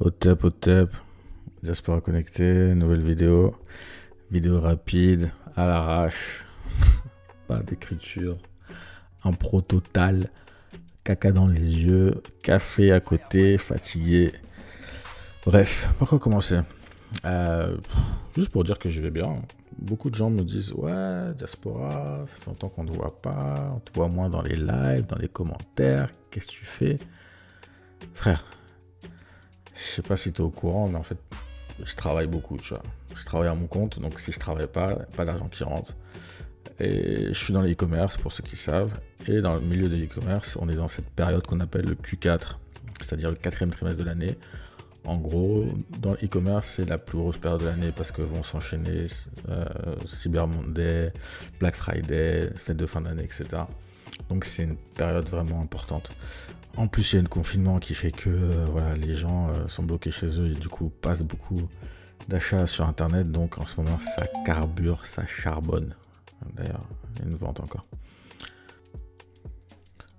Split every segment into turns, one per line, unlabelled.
Au tep, Diaspora connecté, nouvelle vidéo rapide, à l'arrache, pas d'écriture, impro total, caca dans les yeux, café à côté, fatigué. Bref, par quoi commencer? Juste pour dire que je vais bien. Beaucoup de gens me disent ouais, Diaspora, ça fait longtemps qu'on ne te voit pas, on te voit moins dans les lives, dans les commentaires, qu'est-ce que tu fais? Frère, je sais pas si tu es au courant, mais en fait, je travaille beaucoup, tu vois. Je travaille à mon compte, donc si je travaille pas d'argent qui rentre. Et je suis dans l'e-commerce, pour ceux qui savent. Et dans le milieu de l'e-commerce, on est dans cette période qu'on appelle le Q4, c'est-à-dire le quatrième trimestre de l'année. En gros, dans l'e-commerce, c'est la plus grosse période de l'année parce que vont s'enchaîner Cyber Monday, Black Friday, fête de fin d'année, etc. Donc c'est une période vraiment importante. En plus, il y a un confinement qui fait que voilà, les gens sont bloqués chez eux et du coup passent beaucoup d'achats sur Internet. Donc en ce moment, ça carbure, ça charbonne. D'ailleurs, il y a une vente encore.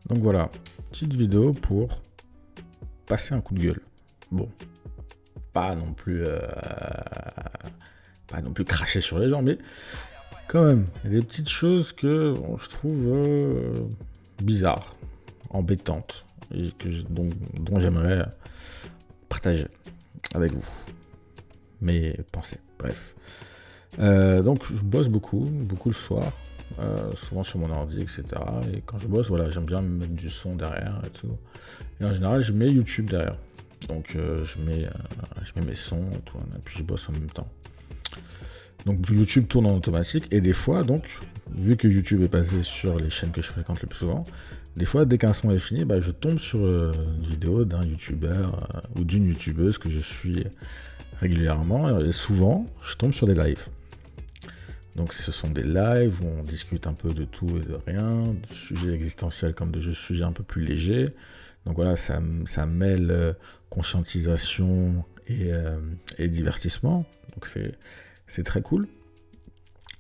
Donc voilà, petite vidéo pour passer un coup de gueule. Bon, pas non plus cracher sur les gens, mais quand même, il y a des petites choses que bon, je trouve bizarres, embêtantes, et dont j'aimerais partager avec vous mes pensées. Bref. Donc je bosse beaucoup le soir, souvent sur mon ordi, etc. Et quand je bosse, voilà, j'aime bien me mettre du son derrière et tout. Et en général, je mets YouTube derrière. Donc je mets mes sons et tout, et puis je bosse en même temps. Donc YouTube tourne en automatique, et des fois, donc, vu que YouTube est basé sur les chaînes que je fréquente le plus souvent, des fois, dès qu'un son est fini, bah, je tombe sur une vidéo d'un youtubeur ou d'une youtubeuse que je suis régulièrement, et souvent, je tombe sur des lives. Donc ce sont des lives où on discute un peu de tout et de rien, de sujets existentiels comme de sujets un peu plus légers. Donc voilà, ça mêle conscientisation et divertissement. Donc c'est très cool.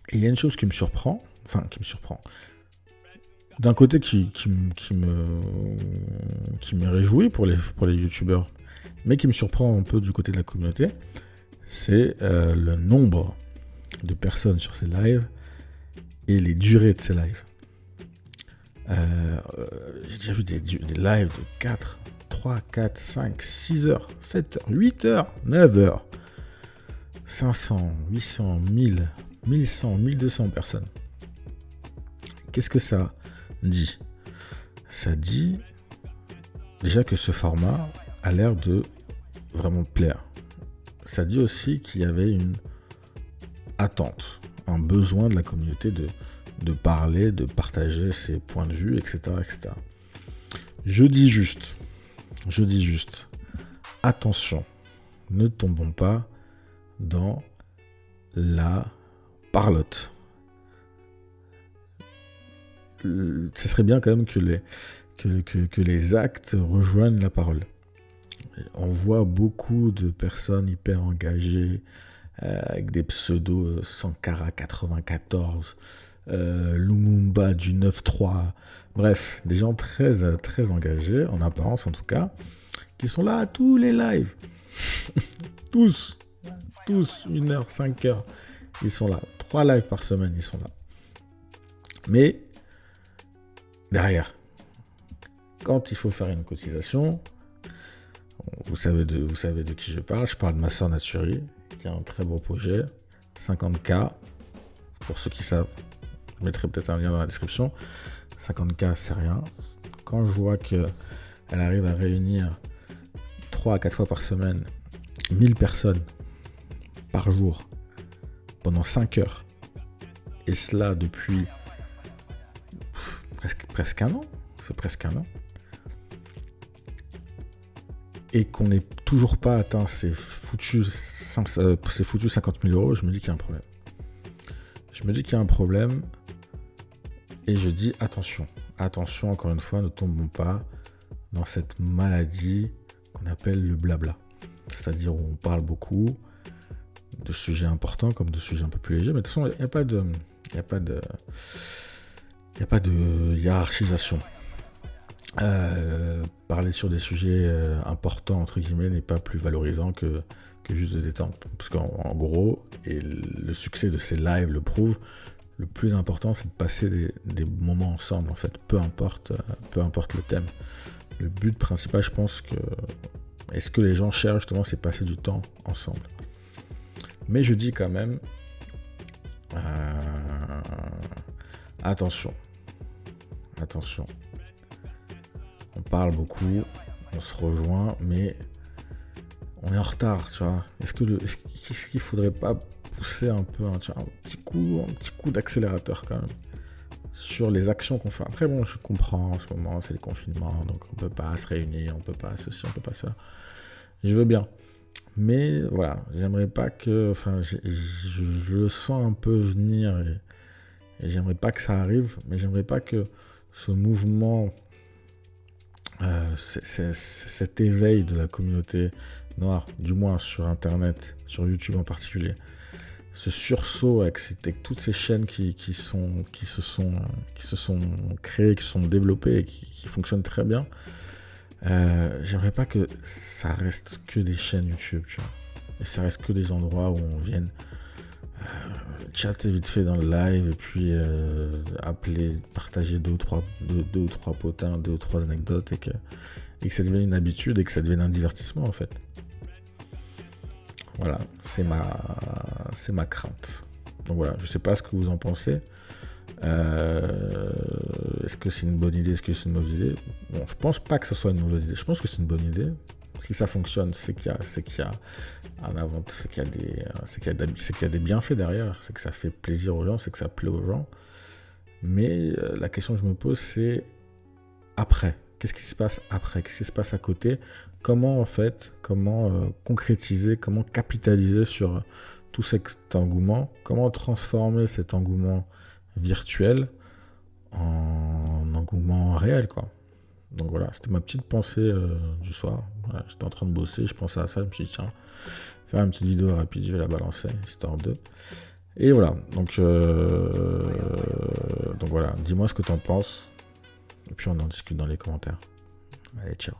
Et il y a une chose qui me surprend, d'un côté qui me réjouit pour les youtubeurs, mais qui me surprend un peu du côté de la communauté, c'est le nombre de personnes sur ces lives et les durées de ces lives. J'ai déjà vu des lives de 3, 4, 5, 6 heures, 7 heures, 8 heures, 9 heures, 500, 800, 1000, 1100, 1200 personnes. Qu'est-ce que ça dit? Ça dit déjà que ce format a l'air de vraiment plaire. Ça dit aussi qu'il y avait une attente, un besoin de la communauté de parler, de partager ses points de vue, etc., etc. Je dis juste, attention, ne tombons pas dans la parlotte. Ce serait bien quand même que les actes rejoignent la parole. On voit beaucoup de personnes hyper engagées, avec des pseudos Sankara 94, Lumumba du 9-3, bref, des gens très, très engagés, en apparence en tout cas, qui sont là à tous les lives. tous, 1 heure, 5 heures, ils sont là. 3 lives par semaine, ils sont là. Mais, derrière, quand il faut faire une cotisation, vous savez de qui je parle de ma soeur Naturi, qui a un très beau projet, 50K, pour ceux qui savent, je mettrai peut-être un lien dans la description. 50K, c'est rien. Quand je vois qu'elle arrive à réunir 3 à 4 fois par semaine 1000 personnes par jour pendant 5 heures, et cela depuis presque un an, c'est presque un an, et qu'on n'ait toujours pas atteint ces foutus 50 000 euros, je me dis qu'il y a un problème. Et je dis attention, encore une fois, ne tombons pas dans cette maladie qu'on appelle le blabla. C'est-à-dire où on parle beaucoup de sujets importants comme de sujets un peu plus légers, mais de toute façon, il n'y a pas de hiérarchisation. parler sur des sujets importants, entre guillemets, n'est pas plus valorisant que juste de détente. Parce qu'en gros, et le succès de ces lives le prouve, le plus important, c'est de passer des moments ensemble, en fait, peu importe le thème. Le but principal, je pense que, et ce que les gens cherchent, justement, c'est passer du temps ensemble. Mais je dis quand même, attention. On parle beaucoup, on se rejoint, mais on est en retard, tu vois. Est-ce qu'il faudrait pas pousser un peu, un petit coup d'accélérateur quand même sur les actions qu'on fait. Après bon, je comprends, en ce moment c'est les confinements, donc on peut pas se réunir, on peut pas ceci, on peut pas ça. Je veux bien, mais voilà, j'aimerais pas que, enfin, je le sens un peu venir et j'aimerais pas que ça arrive, mais j'aimerais pas que ce mouvement, cet éveil de la communauté noire, du moins sur Internet, sur YouTube en particulier, ce sursaut avec toutes ces chaînes qui se sont créées, qui se sont développées et qui fonctionnent très bien, j'aimerais pas que ça reste que des chaînes YouTube, tu vois, et ça reste que des endroits où on vienne chatter vite fait dans le live et puis appeler, partager deux ou trois potins, 2 ou 3 anecdotes et que ça devienne une habitude et que ça devienne un divertissement en fait. Voilà, c'est ma crainte. Donc voilà, je sais pas ce que vous en pensez. Est-ce que c'est une bonne idée? Est-ce que c'est une mauvaise idée? Bon, je pense pas que ce soit une mauvaise idée. Je pense que c'est une bonne idée. Si ça fonctionne, c'est qu'il y a un avant, c'est qu'il y a des bienfaits derrière, c'est que ça fait plaisir aux gens, c'est que ça plaît aux gens. Mais la question que je me pose, c'est après. Qu'est-ce qui se passe après? Qu'est-ce qui se passe à côté? Comment concrétiser, comment capitaliser sur tout cet engouement? Comment transformer cet engouement virtuel en engouement réel, quoi? Donc voilà, c'était ma petite pensée du soir. Voilà, j'étais en train de bosser, je pensais à ça, je me suis dit tiens, faire une petite vidéo rapide, je vais la balancer, histoire de... Et voilà, donc voilà, dis-moi ce que t'en penses, et puis on en discute dans les commentaires. Allez, ciao.